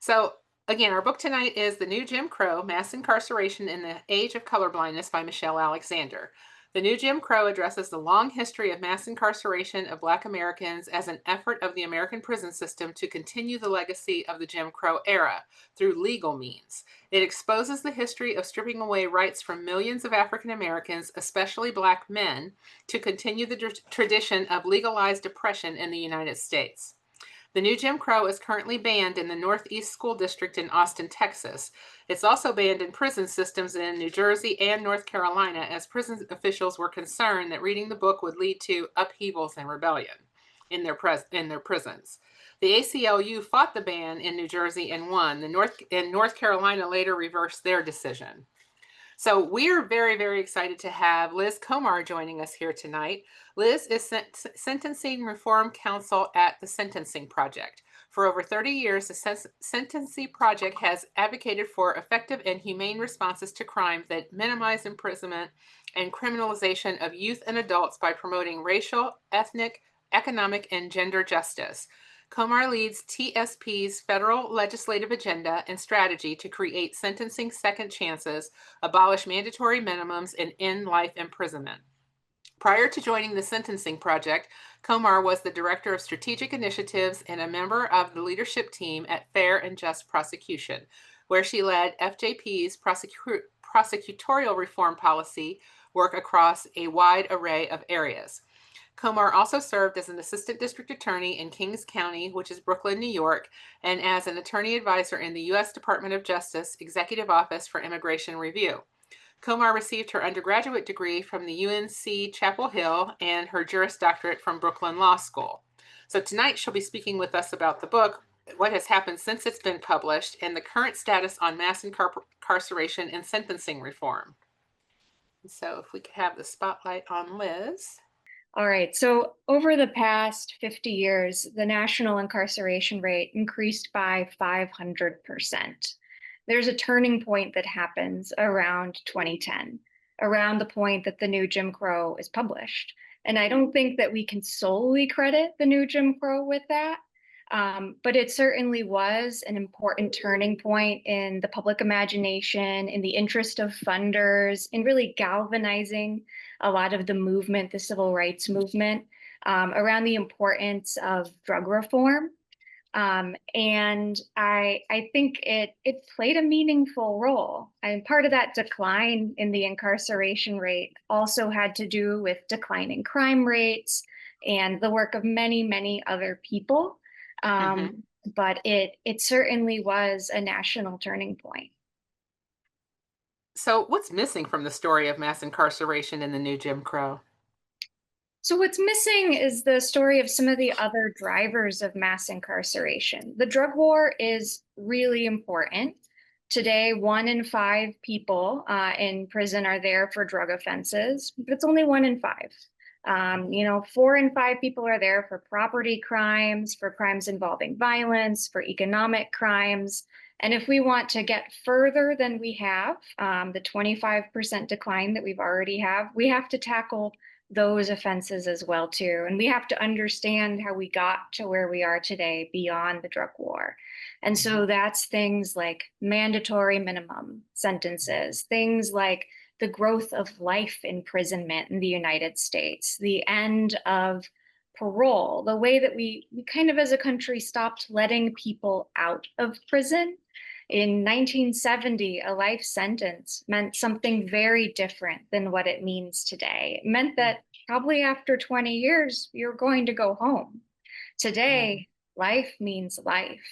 So, again, our book tonight is The New Jim Crow, Mass Incarceration in the Age of Colorblindness by Michelle Alexander. The New Jim Crow addresses the long history of mass incarceration of Black Americans as an effort of the American prison system to continue the legacy of the Jim Crow era through legal means. It exposes the history of stripping away rights from millions of African Americans, especially Black men, to continue the tradition of legalized oppression in the United States. The new Jim Crow is currently banned in the Northeast School District in Austin, Texas. It's also banned in prison systems in New Jersey and North Carolina, as prison officials were concerned that reading the book would lead to upheavals and rebellion in their prisons. The ACLU fought the ban in New Jersey and won. North Carolina later reversed their decision. So we're very, very excited to have Liz Komar joining us here tonight. Liz is Sentencing Reform Counsel at the Sentencing Project. For over 30 years, the Sentencing Project has advocated for effective and humane responses to crime that minimize imprisonment and criminalization of youth and adults by promoting racial, ethnic, economic, and gender justice. Komar leads TSP's federal legislative agenda and strategy to create sentencing second chances, abolish mandatory minimums, and end life imprisonment. Prior to joining the Sentencing Project, Komar was the Director of Strategic Initiatives and a member of the leadership team at Fair and Just Prosecution, where she led FJP's prosecutorial reform policy work across a wide array of areas. Komar also served as an assistant district attorney in Kings County, which is Brooklyn, New York, and as an attorney advisor in the U.S. Department of Justice Executive Office for Immigration Review. Komar received her undergraduate degree from the UNC Chapel Hill and her Juris Doctorate from Brooklyn Law School. So tonight she'll be speaking with us about the book, what has happened since it's been published, and the current status on mass incarceration and sentencing reform. So if we could have the spotlight on Liz. All right, so over the past 50 years, the national incarceration rate increased by 500%. There's a turning point that happens around 2010, around the point that the new Jim Crow is published. And I don't think that we can solely credit the new Jim Crow with that, but it certainly was an important turning point in the public imagination, in the interest of funders, in really galvanizing a lot of the movement, the civil rights movement, around the importance of drug reform. And I think it played a meaningful role. And part of that decline in the incarceration rate also had to do with declining crime rates and the work of many, many other people. But it certainly was a national turning point. So what's missing from the story of mass incarceration in the new Jim Crow? So what's missing is the story of some of the other drivers of mass incarceration. The drug war is really important. Today, 1 in 5 people in prison are there for drug offenses, but it's only 1 in 5. 4 in 5 people are there for property crimes, for crimes involving violence, for economic crimes. And if we want to get further than we have, the 25% decline that we've already have, we have to tackle those offenses as well too. And we have to understand how we got to where we are today beyond the drug war. And so that's things like mandatory minimum sentences, things like the growth of life imprisonment in the United States, the end of parole, the way that we kind of as a country stopped letting people out of prison. In 1970, a life sentence meant something very different than what it means today. It meant that probably after 20 years, you're going to go home. Today, life means life.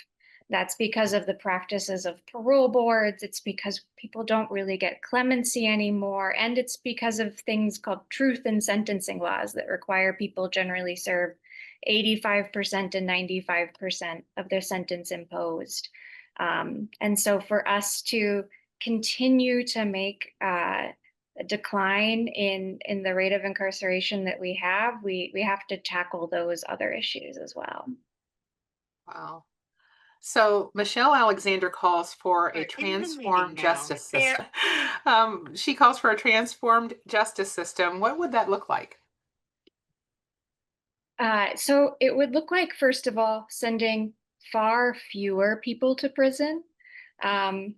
That's because of the practices of parole boards. It's because people don't really get clemency anymore. And it's because of things called truth in sentencing laws that require people generally serve 85% and 95% of their sentence imposed. And so for us to continue to make a decline in the rate of incarceration that we have to tackle those other issues as well. Wow. So Michelle Alexander calls for a transformed justice system. She calls for a transformed justice system. What would that look like? So it would look like, first of all, sending far fewer people to prison.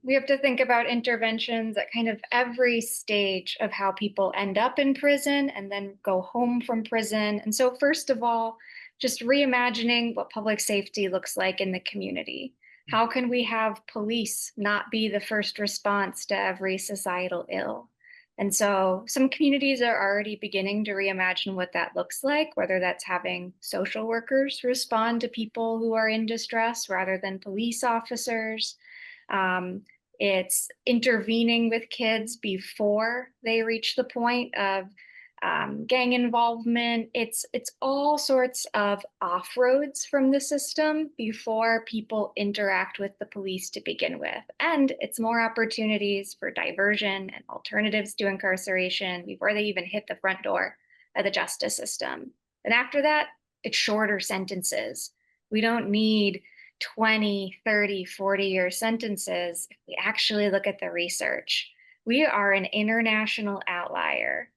We have to think about interventions at kind of every stage of how people end up in prison and then go home from prison. And so, first of all, just reimagining what public safety looks like in the community. How can we have police not be the first response to every societal ill? And so some communities are already beginning to reimagine what that looks like, whether that's having social workers respond to people who are in distress rather than police officers. Um, it's intervening with kids before they reach the point of gang involvement. It's all sorts of off-roads from the system before people interact with the police to begin with. And it's more opportunities for diversion and alternatives to incarceration before they even hit the front door of the justice system. And after that, it's shorter sentences. We don't need 20, 30, 40-year sentences if we actually look at the research. We are an international outlier.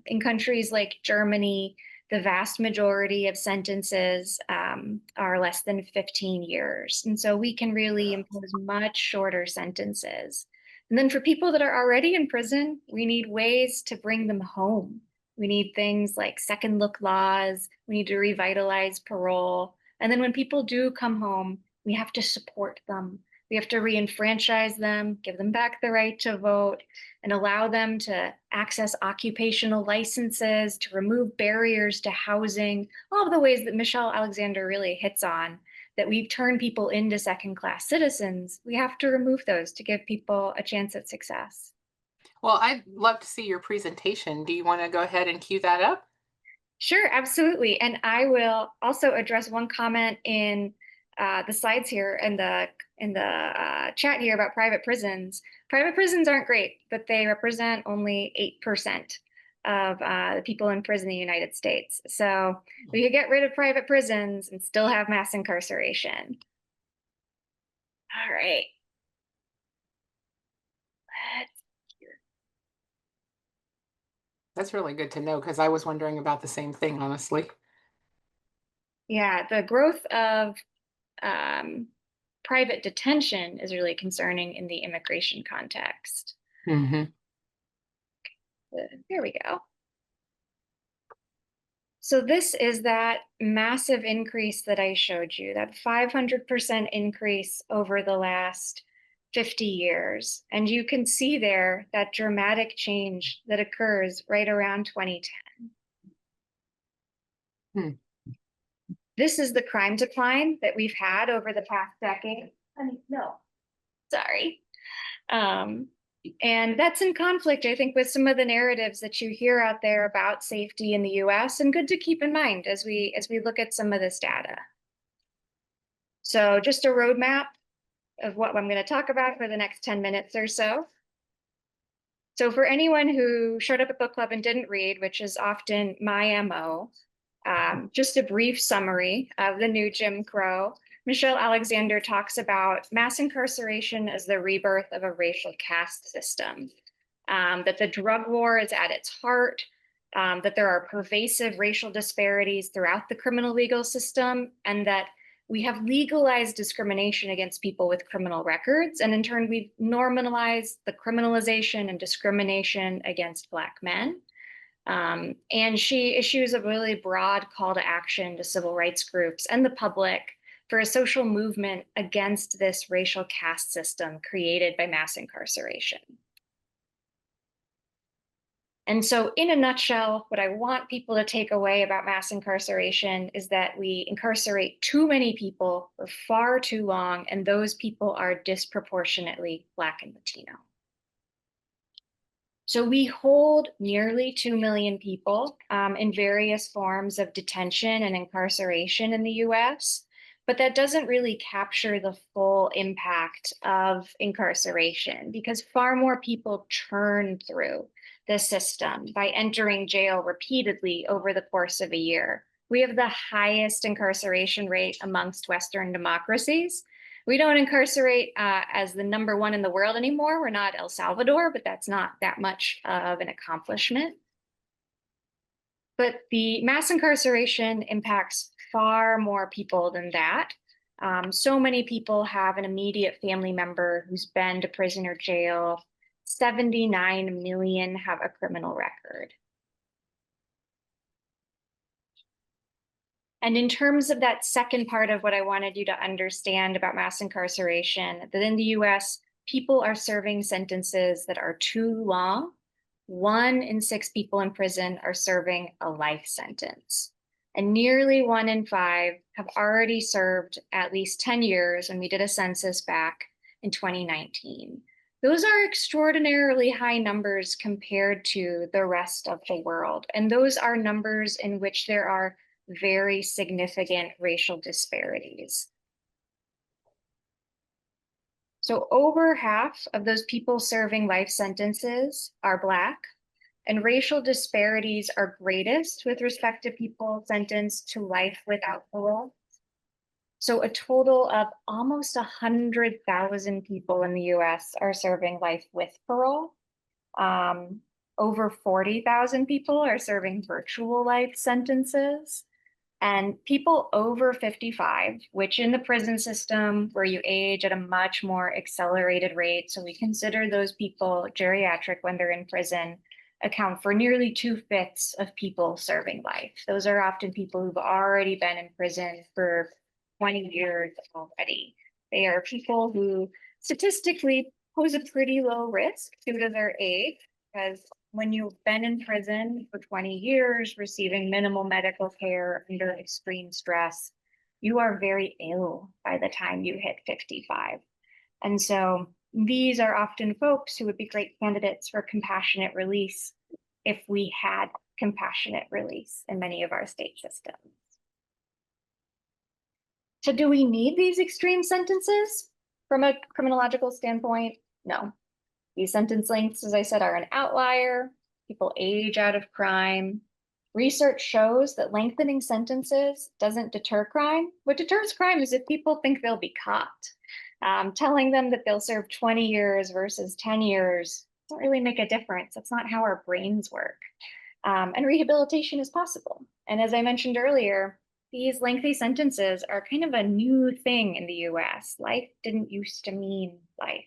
In countries like Germany, the vast majority of sentences are less than 15 years. And so we can really impose much shorter sentences. And then for people that are already in prison, we need ways to bring them home. We need things like second look laws. We need to revitalize parole. And then when people do come home, we have to support them. We have to re-enfranchise them, give them back the right to vote, and allow them to access occupational licenses, to remove barriers to housing, all of the ways that Michelle Alexander really hits on, that we've turned people into second-class citizens. We have to remove those to give people a chance at success. Well, I'd love to see your presentation. Do you want to go ahead and cue that up? Sure, absolutely. And I will also address one comment in the slides here and the chat here about private prisons. Private prisons aren't great, but they represent only 8% of the people in prison in the United States. So we could get rid of private prisons and still have mass incarceration. All right. That's really good to know because I was wondering about the same thing, honestly. Yeah, the growth of private detention is really concerning in the immigration context. Hmm. There we go. So this is that massive increase that I showed you, that 500% increase over the last 50 years. And you can see there that dramatic change that occurs right around 2010. Hmm. This is the crime decline that we've had over the past decade. No, sorry. And that's in conflict, I think, with some of the narratives that you hear out there about safety in the US, and good to keep in mind as we look at some of this data. So just a roadmap of what I'm going to talk about for the next 10 minutes or so. So for anyone who showed up at book club and didn't read, which is often my MO, just a brief summary of the new Jim Crow. Michelle Alexander talks about mass incarceration as the rebirth of a racial caste system, that the drug war is at its heart, that there are pervasive racial disparities throughout the criminal legal system, and that we have legalized discrimination against people with criminal records. And in turn, we've normalized the criminalization and discrimination against Black men. And she issues a really broad call to action to civil rights groups and the public for a social movement against this racial caste system created by mass incarceration. And so in a nutshell, what I want people to take away about mass incarceration is that we incarcerate too many people for far too long, and those people are disproportionately Black and Latino. So we hold nearly 2 million people in various forms of detention and incarceration in the US, but that doesn't really capture the full impact of incarceration because far more people churn through the system by entering jail repeatedly over the course of a year. We have the highest incarceration rate amongst Western democracies. We don't incarcerate as the #1 in the world anymore. We're not El Salvador, but that's not that much of an accomplishment. But the mass incarceration impacts far more people than that. So many people have an immediate family member who's been to prison or jail. 79 million have a criminal record. And in terms of that second part of what I wanted you to understand about mass incarceration, that in the US, people are serving sentences that are too long. 1 in 6 people in prison are serving a life sentence. And nearly 1 in 5 have already served at least 10 years when we did a census back in 2019. Those are extraordinarily high numbers compared to the rest of the world. And those are numbers in which there are very significant racial disparities. So over half of those people serving life sentences are Black, and racial disparities are greatest with respect to people sentenced to life without parole. So a total of almost 100,000 people in the US are serving life with parole. Over 40,000 people are serving virtual life sentences. And people over 55, which in the prison system where you age at a much more accelerated rate, so we consider those people geriatric when they're in prison, account for nearly 2/5 of people serving life. Those are often people who've already been in prison for 20 years already. They are people who statistically pose a pretty low risk due to their age, because when you've been in prison for 20 years, receiving minimal medical care under extreme stress, you are very ill by the time you hit 55. And so these are often folks who would be great candidates for compassionate release if we had compassionate release in many of our state systems. So do we need these extreme sentences from a criminological standpoint? No. These sentence lengths, as I said, are an outlier. People age out of crime. Research shows that lengthening sentences doesn't deter crime. What deters crime is if people think they'll be caught. Telling them that they'll serve 20 years versus 10 years doesn't really make a difference. That's not how our brains work. And rehabilitation is possible. And as I mentioned earlier, these lengthy sentences are kind of a new thing in the US. Life didn't used to mean life.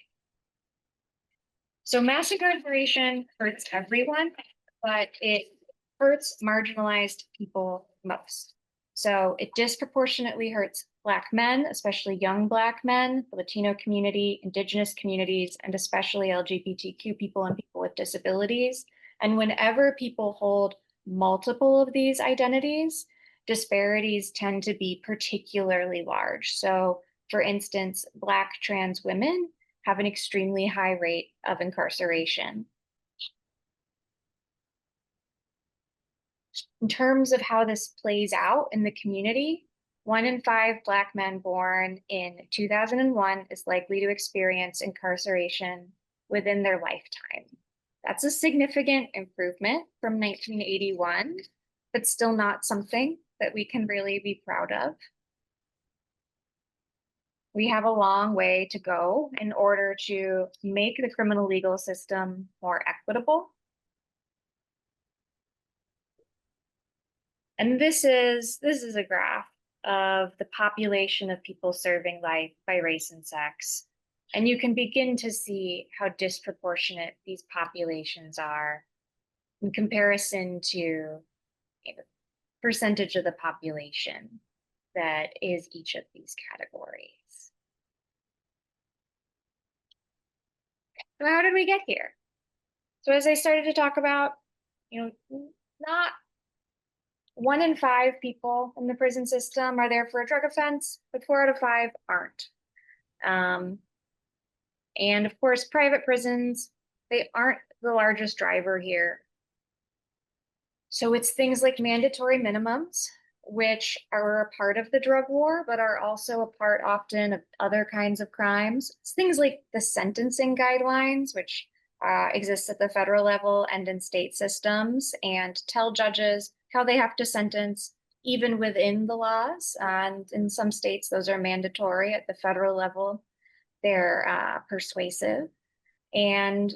So mass incarceration hurts everyone, but it hurts marginalized people most. So it disproportionately hurts Black men, especially young Black men, the Latino community, Indigenous communities, and especially LGBTQ people and people with disabilities. And whenever people hold multiple of these identities, disparities tend to be particularly large. So for instance, Black trans women have an extremely high rate of incarceration. In terms of how this plays out in the community, 1 in 5 Black men born in 2001 is likely to experience incarceration within their lifetime. That's a significant improvement from 1981, but still not something that we can really be proud of. We have a long way to go in order to make the criminal legal system more equitable. And this is a graph of the population of people serving life by race and sex. And you can begin to see how disproportionate these populations are in comparison to percentage of the population that is each of these categories. So how did we get here? So as I started to talk about, not 1 in 5 people in the prison system are there for a drug offense, but 4 out of 5 aren't. And of course, private prisons, they aren't the largest driver here. So it's things like mandatory minimums, which are a part of the drug war, but are also a part often of other kinds of crimes. It's things like the sentencing guidelines, which exists at the federal level and in state systems, and tell judges how they have to sentence even within the laws. And in some states, those are mandatory. At the federal level, they're persuasive. And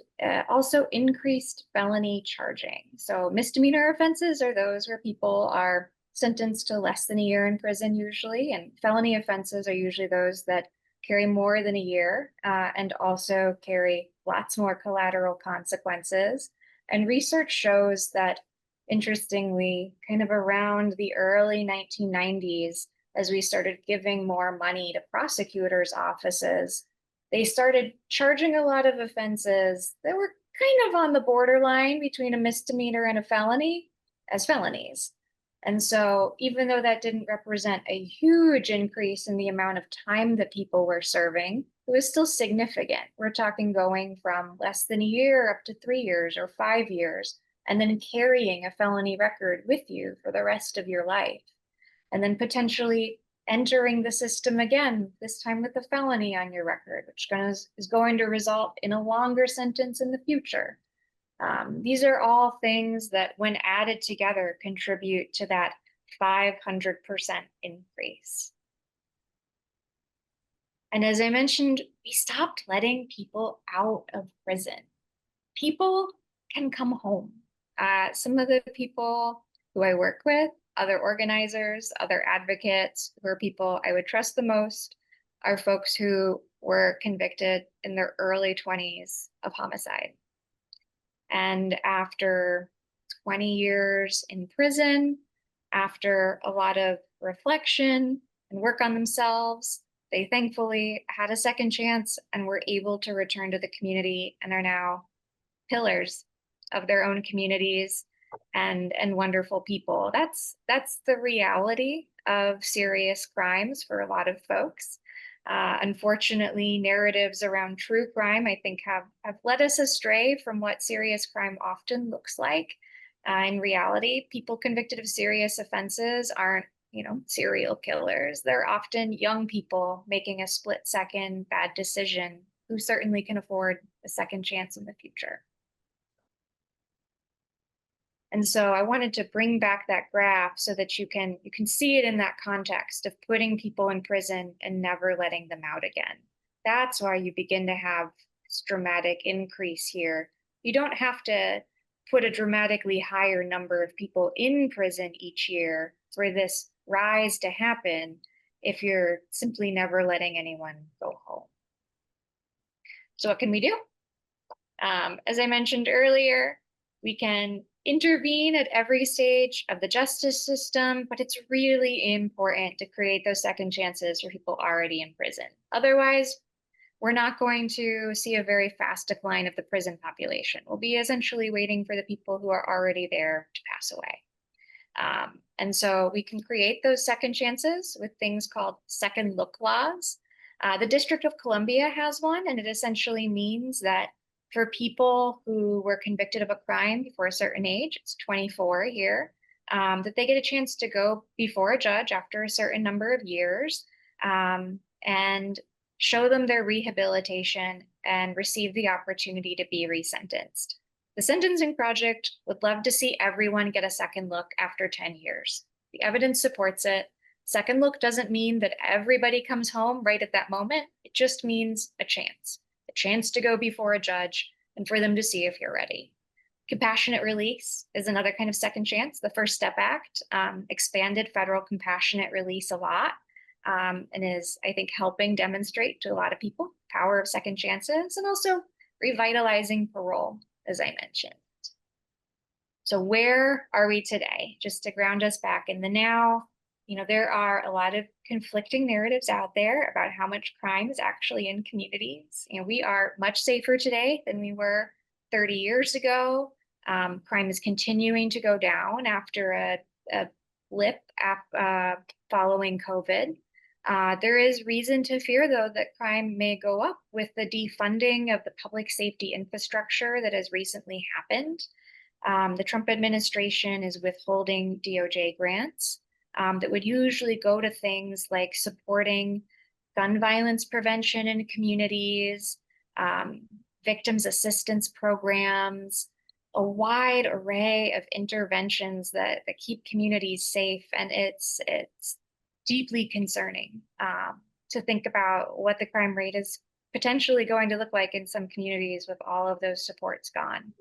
also increased felony charging. So misdemeanor offenses are those where people are sentenced to less than a year in prison usually, and felony offenses are usually those that carry more than a year and also carry lots more collateral consequences. And research shows that, interestingly, kind of around the early 1990s, as we started giving more money to prosecutors' offices, they started charging a lot of offenses that were kind of on the borderline between a misdemeanor and a felony as felonies. And so even though that didn't represent a huge increase in the amount of time that people were serving, it was still significant. We're talking going from less than a year up to 3 years or 5 years, and then carrying a felony record with you for the rest of your life. And then potentially entering the system again, this time with a felony on your record, which is going to result in a longer sentence in the future. These are all things that, when added together, contribute to that 500% increase. And as I mentioned, we stopped letting people out of prison. People can come home. Some of the people who I work with, other organizers, other advocates, who are people I would trust the most, are folks who were convicted in their early 20s of homicide. And after 20 years in prison, after a lot of reflection and work on themselves, they thankfully had a second chance and were able to return to the community and are now pillars of their own communities and wonderful people. That's the reality of serious crimes for a lot of folks. Unfortunately, narratives around true crime, I think, have led us astray from what serious crime often looks like. In reality, people convicted of serious offenses aren't, serial killers. They're often young people making a split-second bad decision who certainly can afford a second chance in the future. And so I wanted to bring back that graph so that you can see it in that context of putting people in prison and never letting them out again. That's why you begin to have this dramatic increase here. You don't have to put a dramatically higher number of people in prison each year for this rise to happen if you're simply never letting anyone go home. So what can we do? As I mentioned earlier, we can intervene at every stage of the justice system, but it's really important to create those second chances for people already in prison. Otherwise, we're not going to see a very fast decline of the prison population. We'll be essentially waiting for the people who are already there to pass away. And so we can create those second chances with things called second look laws. The District of Columbia has one, and it essentially means that for people who were convicted of a crime before a certain age, it's 24 here, that they get a chance to go before a judge after a certain number of years and show them their rehabilitation and receive the opportunity to be resentenced. The Sentencing Project would love to see everyone get a second look after 10 years. The evidence supports it. Second look doesn't mean that everybody comes home right at that moment. It just means a chance to go before a judge and for them to see if you're ready. Compassionate release is another kind of second chance. The First Step Act expanded federal compassionate release a lot and is, I think, helping demonstrate to a lot of people the power of second chances, and also revitalizing parole, as I mentioned. So where are we today? Just to ground us back in the now, there are a lot of conflicting narratives out there about how much crime is actually in communities. We are much safer today than we were 30 years ago. Crime is continuing to go down after a blip following COVID. There is reason to fear, though, that crime may go up with the defunding of the public safety infrastructure that has recently happened. The Trump administration is withholding DOJ grants that would usually go to things like supporting gun violence prevention in communities, victims assistance programs, a wide array of interventions that keep communities safe. And it's deeply concerning to think about what the crime rate is potentially going to look like in some communities with all of those supports gone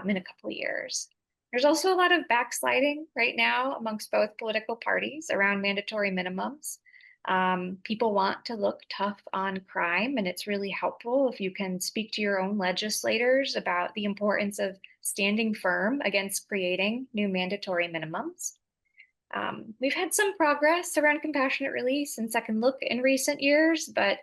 in a couple of years. There's also a lot of backsliding right now amongst both political parties around mandatory minimums. People want to look tough on crime, and it's really helpful if you can speak to your own legislators about the importance of standing firm against creating new mandatory minimums. We've had some progress around compassionate release and second look in recent years, but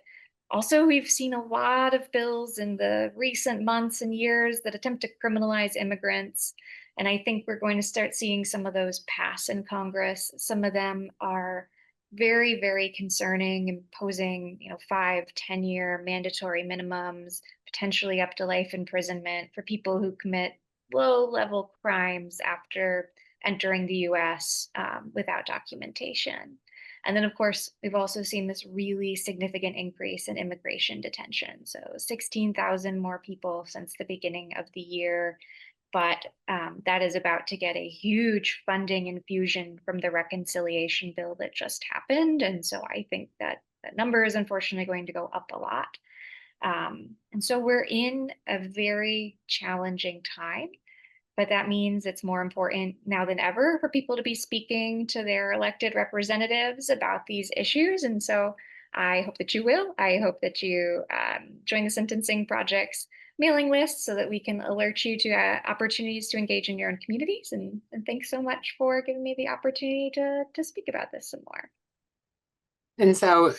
also we've seen a lot of bills in the recent months and years that attempt to criminalize immigrants. And I think we're going to start seeing some of those pass in Congress. Some of them are very, very concerning, imposing, 5, 10 year mandatory minimums, potentially up to life imprisonment for people who commit low-level crimes after entering the US without documentation. And then, of course, we've also seen this really significant increase in immigration detention. So 16,000 more people since the beginning of the year. But that is about to get a huge funding infusion from the reconciliation bill that just happened. And so I think that that number is unfortunately going to go up a lot. And so we're in a very challenging time. But that means it's more important now than ever for people to be speaking to their elected representatives about these issues. And so I hope that you will. I hope that you join the Sentencing Project's mailing list so that we can alert you to opportunities to engage in your own communities. And thanks so much for giving me the opportunity to speak about this some more. And so,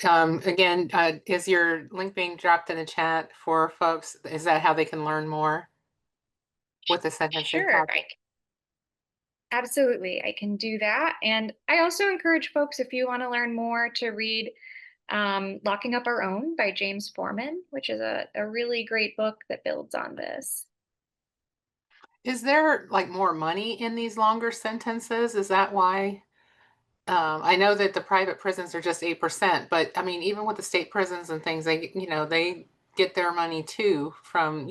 again, is your link being dropped in the chat for folks? Is that how they can learn more with the sentencing Sure, project? absolutely. I can do that. And I also encourage folks, if you want to learn more, to read Locking Up Our Own by James Foreman, which is a really great book that builds on this. Is there like more money in these longer sentences? Is that why? I know that the private prisons are just 8%, but I mean, even with the state prisons and things, they get their money too from,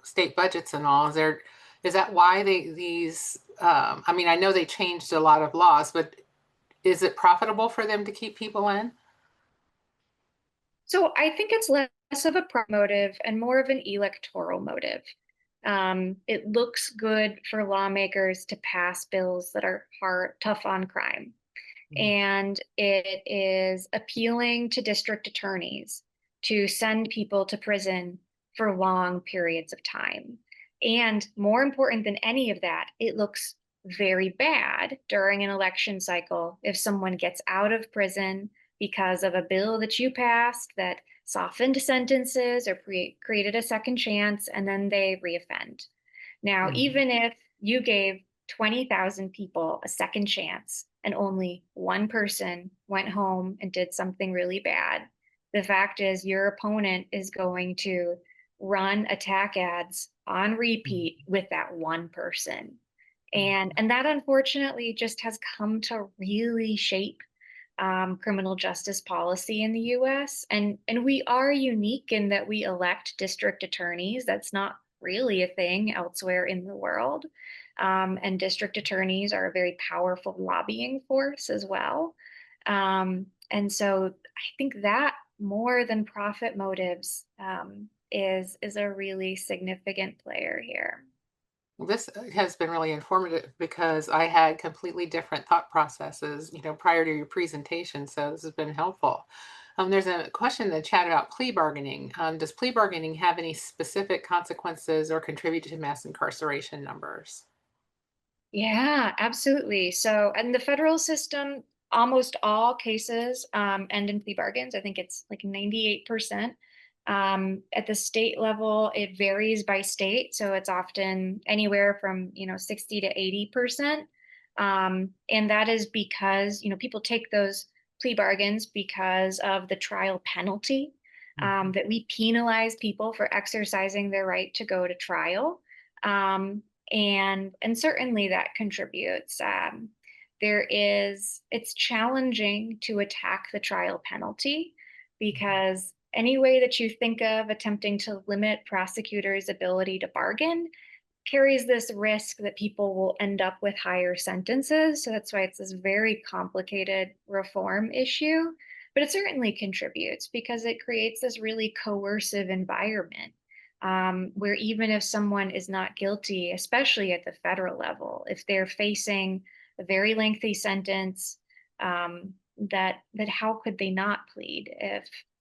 state budgets and all. Is that why I mean, I know they changed a lot of laws, but is it profitable for them to keep people in? So I think it's less of a profit motive and more of an electoral motive. It looks good for lawmakers to pass bills that are tough on crime. And it is appealing to district attorneys to send people to prison for long periods of time. And more important than any of that, it looks very bad during an election cycle if someone gets out of prison because of a bill that you passed that softened sentences or created a second chance, and then they reoffend. Now, even if you gave 20,000 people a second chance and only one person went home and did something really bad, the fact is your opponent is going to run attack ads on repeat with that one person. And that unfortunately just has come to really shape criminal justice policy in the US. And we are unique in that we elect district attorneys. That's not really a thing elsewhere in the world. And district attorneys are a very powerful lobbying force as well. And so I think that more than profit motives is a really significant player here. Well, this has been really informative because I had completely different thought processes, prior to your presentation. So this has been helpful. There's a question in the chat about plea bargaining. Does plea bargaining have any specific consequences or contribute to mass incarceration numbers? Yeah, absolutely. So, in the federal system, almost all cases end in plea bargains. I think it's like 98%. At the state level, it varies by state. So it's often anywhere from, 60 to 80%. And that is because, people take those plea bargains because of the trial penalty, that we penalize people for exercising their right to go to trial. And certainly that contributes. It's challenging to attack the trial penalty because any way that you think of attempting to limit prosecutors' ability to bargain carries this risk that people will end up with higher sentences. So that's why it's this very complicated reform issue. But it certainly contributes because it creates this really coercive environment where even if someone is not guilty, especially at the federal level, if they're facing a very lengthy sentence, that how could they not plead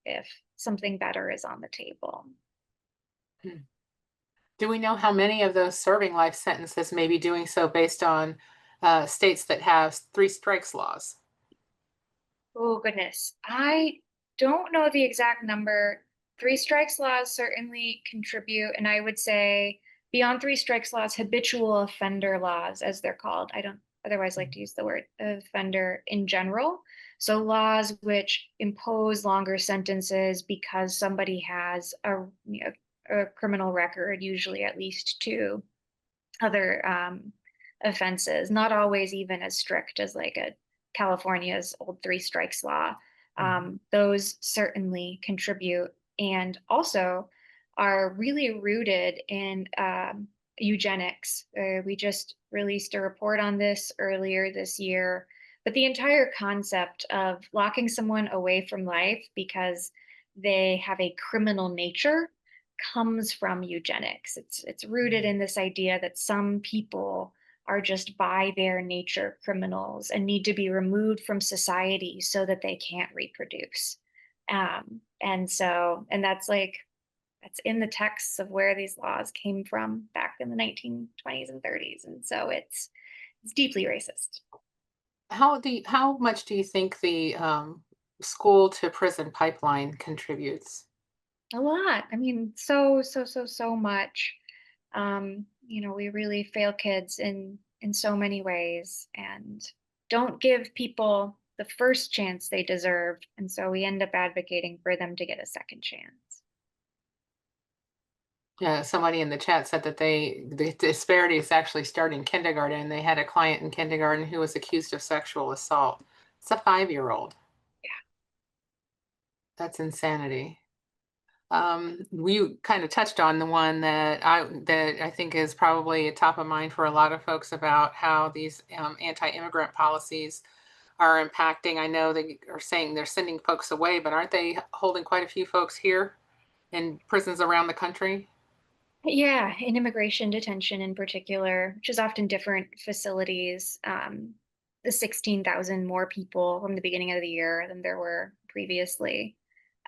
if something better is on the table? Hmm. Do we know how many of those serving life sentences may be doing so based on states that have three strikes laws? Oh, goodness. I don't know the exact number. Three strikes laws certainly contribute. And I would say beyond three strikes laws, habitual offender laws, as they're called. I don't otherwise like to use the word offender in general. So laws which impose longer sentences because somebody has a criminal record, usually at least two other offenses, not always even as strict as like a California's old three strikes law. Mhm. Those certainly contribute and also are really rooted in eugenics. We just released a report on this earlier this year, but the entire concept of locking someone away from life because they have a criminal nature comes from eugenics. It's rooted in this idea that some people are just by their nature criminals and need to be removed from society so that they can't reproduce. And that's in the texts of where these laws came from back in the 1920s and 30s. And so it's deeply racist. How much do you think the school to prison pipeline contributes? A lot. I mean, so much. We really fail kids in so many ways and don't give people the first chance they deserve. And so we end up advocating for them to get a second chance. Somebody in the chat said that the disparity is actually starting kindergarten. They had a client in kindergarten who was accused of sexual assault. It's a 5-year-old. That's insanity. We kind of touched on the one that I think is probably top of mind for a lot of folks about how these anti-immigrant policies are impacting. I know they are saying they're sending folks away, but aren't they holding quite a few folks here in prisons around the country? Yeah, in immigration detention in particular, which is often different facilities. The 16,000 more people from the beginning of the year than there were previously.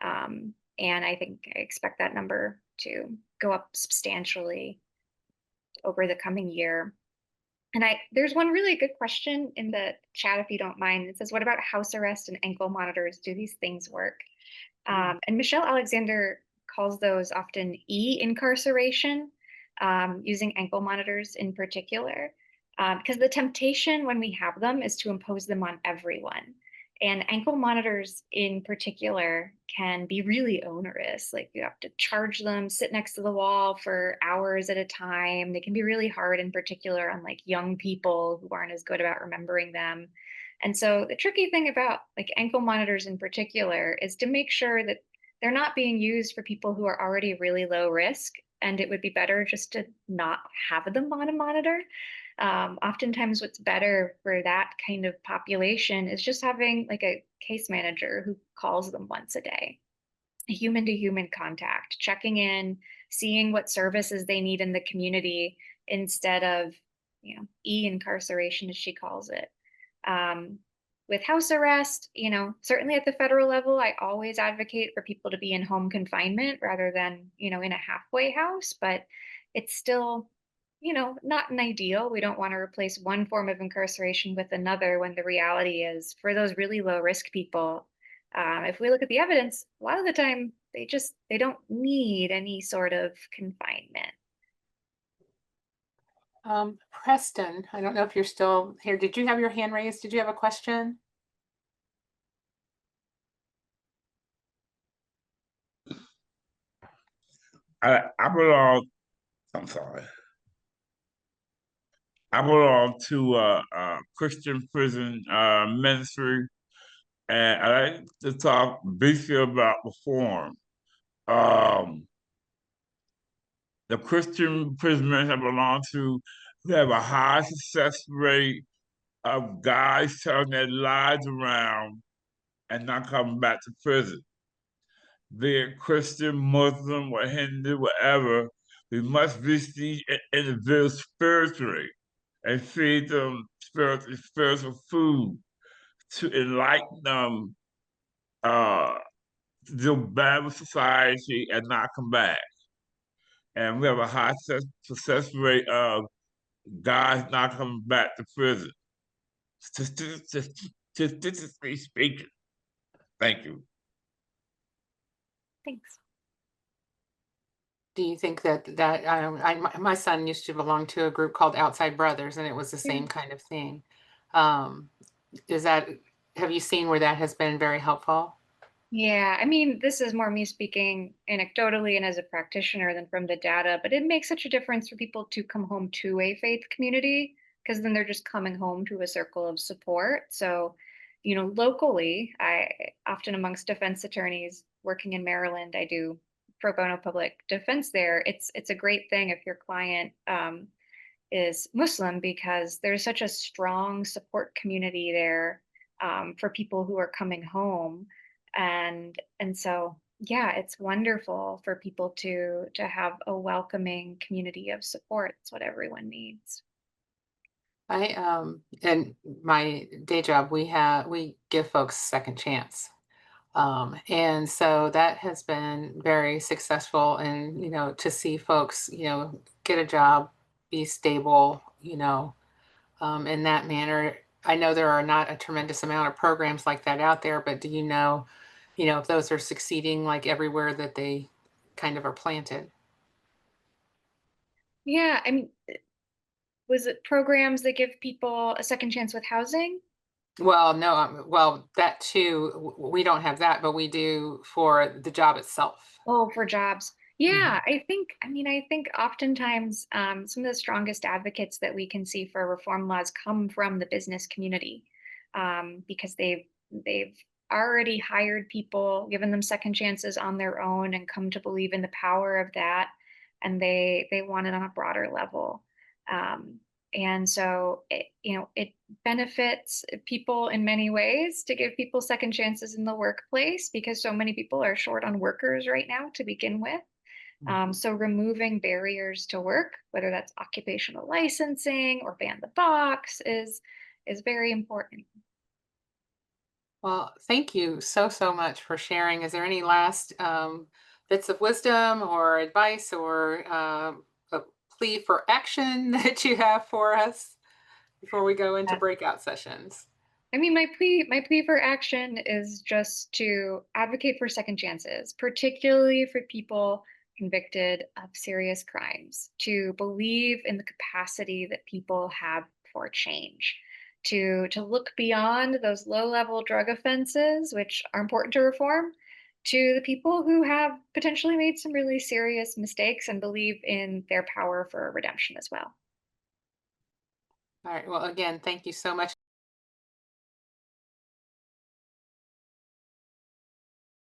And I think I expect that number to go up substantially over the coming year. And there's one really good question in the chat, if you don't mind. It says, what about house arrest and ankle monitors? Do these things work? Mm. And Michelle Alexander calls those often e-incarceration, using ankle monitors in particular, because the temptation when we have them is to impose them on everyone. And ankle monitors in particular can be really onerous. Like you have to charge them, sit next to the wall for hours at a time. They can be really hard, in particular, on like young people who aren't as good about remembering them. And so the tricky thing about like ankle monitors in particular is to make sure that they're not being used for people who are already really low risk. And it would be better just to not have them on a monitor. Oftentimes, what's better for that kind of population is just having like a case manager who calls them once a day, human to human contact, checking in, seeing what services they need in the community instead of, e-incarceration, as she calls it. Um, with house arrest, certainly at the federal level, I always advocate for people to be in home confinement rather than, in a halfway house, but it's still, not an ideal. We don't want to replace one form of incarceration with another when the reality is for those really low risk people, if we look at the evidence, a lot of the time they don't need any sort of confinement. Preston, I don't know if you're still here. Did you have your hand raised? Did you have a question? I belong. I'm sorry. I belong to a Christian prison ministry, and I like to talk briefly about reform. Um, the Christian prison ministry I belong to, we have a high success rate of guys turning their lives around and not coming back to prison. be it Christian, Muslim, or Hindu, whatever, we must reach these individuals spiritually and feed them spiritual food to enlighten them to do bad with society and not come back. And we have a high success rate of guys not coming back to prison. Statistically speaking. Thank you. Thanks. Do you think that my son used to belong to a group called Outside Brothers, and it was the same kind of thing. Have you seen where that has been very helpful? Yeah, I mean, this is more me speaking anecdotally and as a practitioner than from the data, but it makes such a difference for people to come home to a faith community because then they're just coming home to a circle of support. So, locally, I often amongst defense attorneys working in Maryland, I do pro bono public defense there. It's a great thing if your client is Muslim because there's such a strong support community there for people who are coming home, and so yeah, it's wonderful for people to have a welcoming community of support. It's what everyone needs. In my day job, we give folks second chance. And so that has been very successful, and to see folks get a job, be stable, in that manner. I know there are not a tremendous amount of programs like that out there, but do if those are succeeding like everywhere that they kind of are planted? Yeah, I mean, was it programs that give people a second chance with housing? Well, no, well, that too, we don't have that, but we do for the job itself. Oh, for jobs. Yeah, Mhm. I think oftentimes some of the strongest advocates that we can see for reform laws come from the business community because they've already hired people, given them second chances on their own, and come to believe in the power of that, and they want it on a broader level. Um, and so it benefits people in many ways to give people second chances in the workplace because so many people are short on workers right now to begin with. Mhm. So removing barriers to work, whether that's occupational licensing or ban the box, is very important. Well, thank you so, so much for sharing. Is there any last bits of wisdom or advice or a plea for action that you have for us before we go into breakout sessions? I mean, my plea for action is just to advocate for second chances, particularly for people convicted of serious crimes, to believe in the capacity that people have for change, to look beyond those low-level drug offenses, which are important to reform, to the people who have potentially made some really serious mistakes and believe in their power for redemption as well. All right. Well, again, thank you so much.